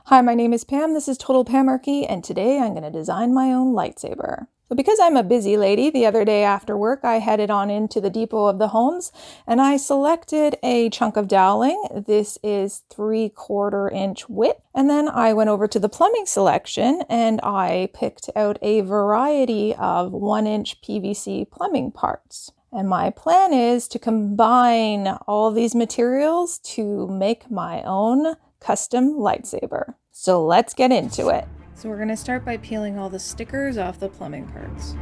Hi, my name is Pam. This is Total Pamarchy, and today I'm going to design my own lightsaber. So because I'm a busy lady, the other day after work I headed on into the depot of the homes and I selected a chunk of doweling. This is 3/4 inch width. And then I went over to the plumbing selection and I picked out a variety of 1-inch PVC plumbing parts. And my plan is to combine all these materials to make my own custom lightsaber. So let's get into it. So we're going to start by peeling all the stickers off the plumbing parts.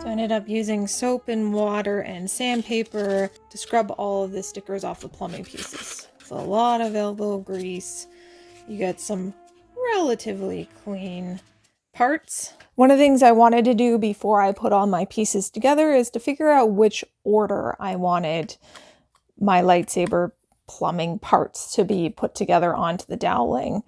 So I ended up using soap and water and sandpaper to scrub all of the stickers off the plumbing pieces. It's a lot of elbow grease. You get some relatively clean parts. One of the things I wanted to do before I put all my pieces together is to figure out which order I wanted my lightsaber plumbing parts to be put together onto the doweling.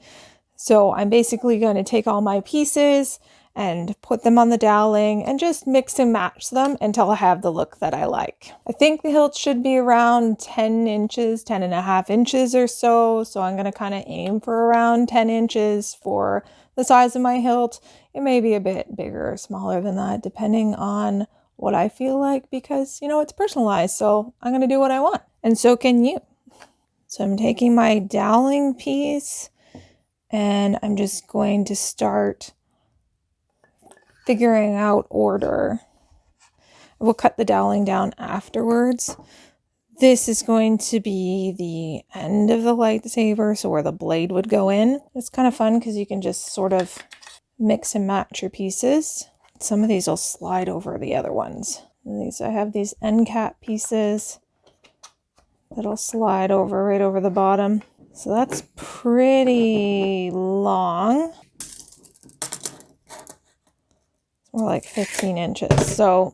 So I'm basically going to take all my pieces and put them on the doweling and just mix and match them until I have the look that I like. I think the hilt should be around 10 inches, 10.5 inches or so. So I'm going to kind of aim for around 10 inches for the size of my hilt. It may be a bit bigger or smaller than that, depending on what I feel like, because, it's personalized. So I'm going to do what I want, and so can you. So I'm taking my doweling piece and I'm just going to start figuring out order. We'll cut the doweling down afterwards. This is going to be the end of the lightsaber, so where the blade would go in. It's kind of fun because you can just sort of mix and match your pieces. Some of these will slide over the other ones. I have these end cap pieces that'll slide over right over the bottom. So that's pretty long. It's more like 15 inches. So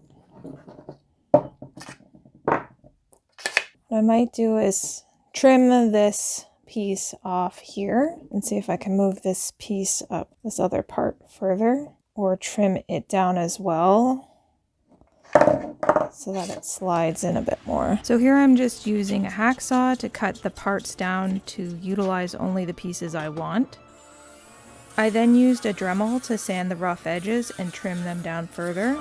what I might do is trim this piece off here and see if I can move this piece up, this other part further, or trim it down as well so that it slides in a bit more. So here I'm just using a hacksaw to cut the parts down to utilize only the pieces I want. I then used a Dremel to sand the rough edges and trim them down further.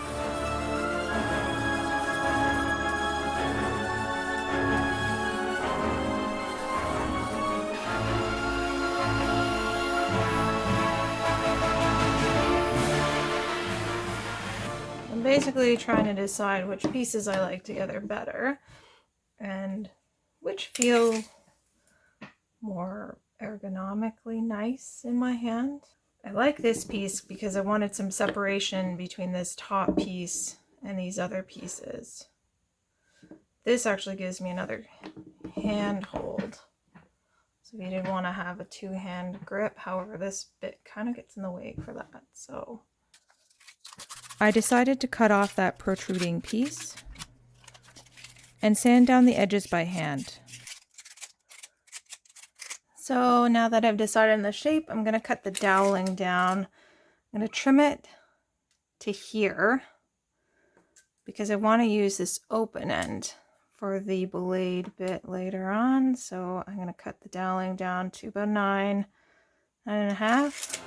I'm basically trying to decide which pieces I like together better and which feel more ergonomically nice in my hand. I like this piece because I wanted some separation between this top piece and these other pieces. This actually gives me another hand hold. So if you didn't want to have a two-hand grip, however, this bit kind of gets in the way for that. So I decided to cut off that protruding piece and sand down the edges by hand. So now that I've decided on the shape, I'm going to cut the doweling down. I'm going to trim it to here because I want to use this open end for the blade bit later on. So I'm going to cut the doweling down to about 9.5.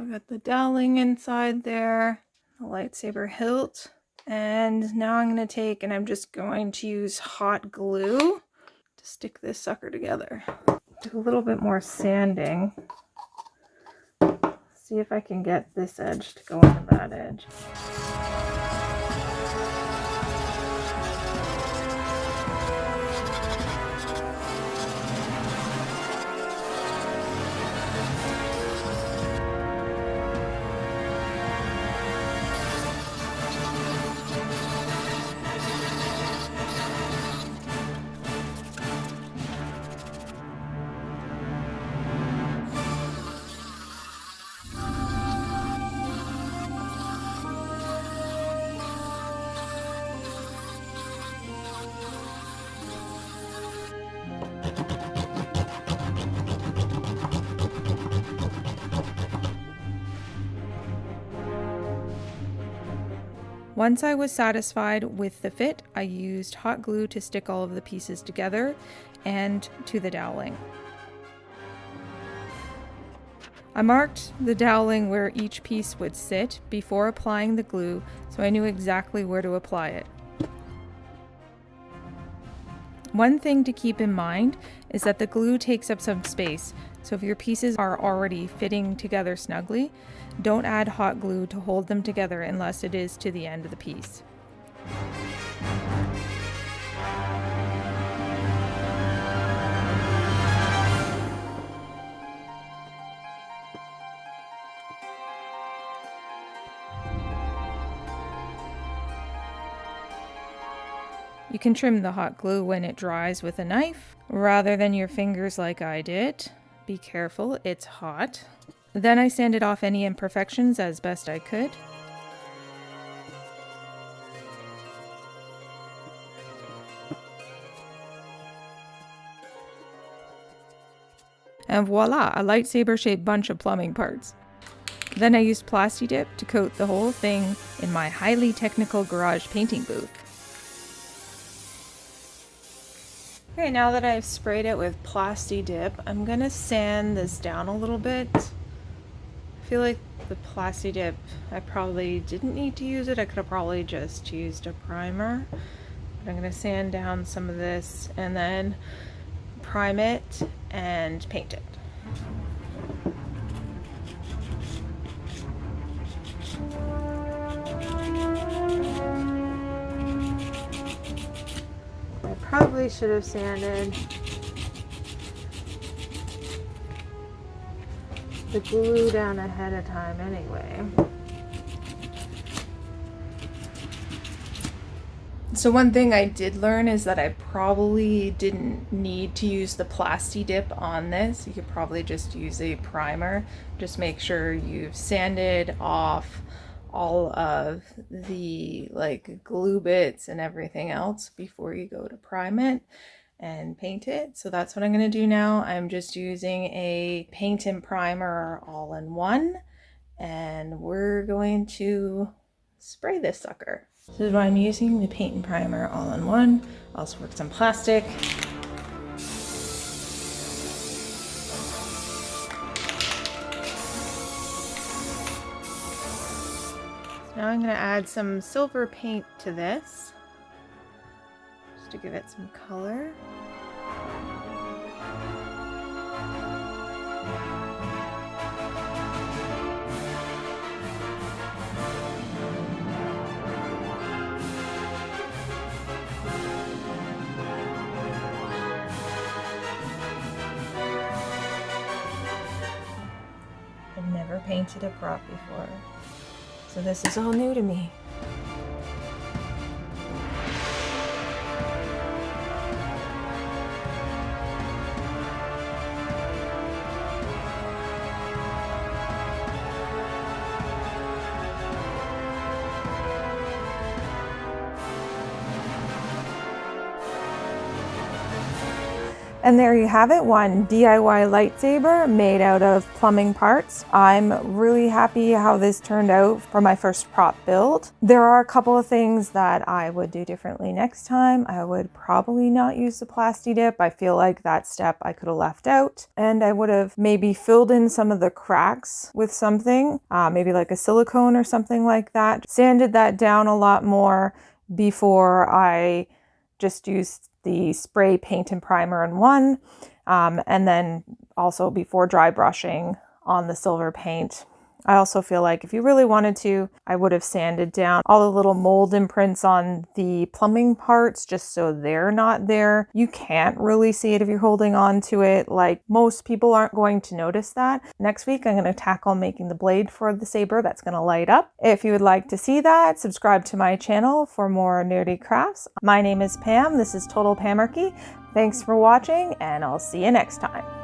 Got the doweling inside there, the lightsaber hilt, and now I'm going to take and I'm just going to use hot glue to stick this sucker together. Do a little bit more sanding. See if I can get this edge to go into that edge. Once I was satisfied with the fit, I used hot glue to stick all of the pieces together and to the doweling. I marked the doweling where each piece would sit before applying the glue, so I knew exactly where to apply it. One thing to keep in mind is that the glue takes up some space, so if your pieces are already fitting together snugly, don't add hot glue to hold them together unless it is to the end of the piece. You can trim the hot glue when it dries with a knife, rather than your fingers like I did. Be careful, it's hot. Then I sanded off any imperfections as best I could. And voila, a lightsaber shaped bunch of plumbing parts. Then I used Plasti Dip to coat the whole thing in my highly technical garage painting booth. Okay, now that I've sprayed it with Plasti Dip, I'm gonna sand this down a little bit. I feel like the Plasti Dip, I probably didn't need to use it. I could have probably just used a primer. But I'm gonna sand down some of this and then prime it and paint it. Probably should have sanded the glue down ahead of time anyway. So one thing I did learn is that I probably didn't need to use the Plasti Dip on this. You could probably just use a primer. Just make sure you've sanded off all of the glue bits and everything else before you go to prime it and paint it. So that's what I'm going to do now. I'm just using a paint and primer all in one, and we're going to spray this sucker. This is why I'm using the paint and primer all in one. Also work some plastic. Now I'm going to add some silver paint to this, just to give it some color. I've never painted a prop before, so this is all new to me. And there you have it, one DIY lightsaber made out of plumbing parts. I'm really happy how this turned out for my first prop build. There are a couple of things that I would do differently next time. I would probably not use the Plasti Dip. I feel like that step I could have left out. And I would have maybe filled in some of the cracks with something, maybe like a silicone or something like that. Sanded that down a lot more before I just used the spray paint and primer in one, and then also before dry brushing on the silver paint. I also feel like if you really wanted to, I would have sanded down all the little mold imprints on the plumbing parts just so they're not there. You can't really see it if you're holding on to it. Like, most people aren't going to notice that. Next week, I'm going to tackle making the blade for the saber that's going to light up. If you would like to see that, subscribe to my channel for more nerdy crafts. My name is Pam. This is Total Pamarchy. Thanks for watching, and I'll see you next time.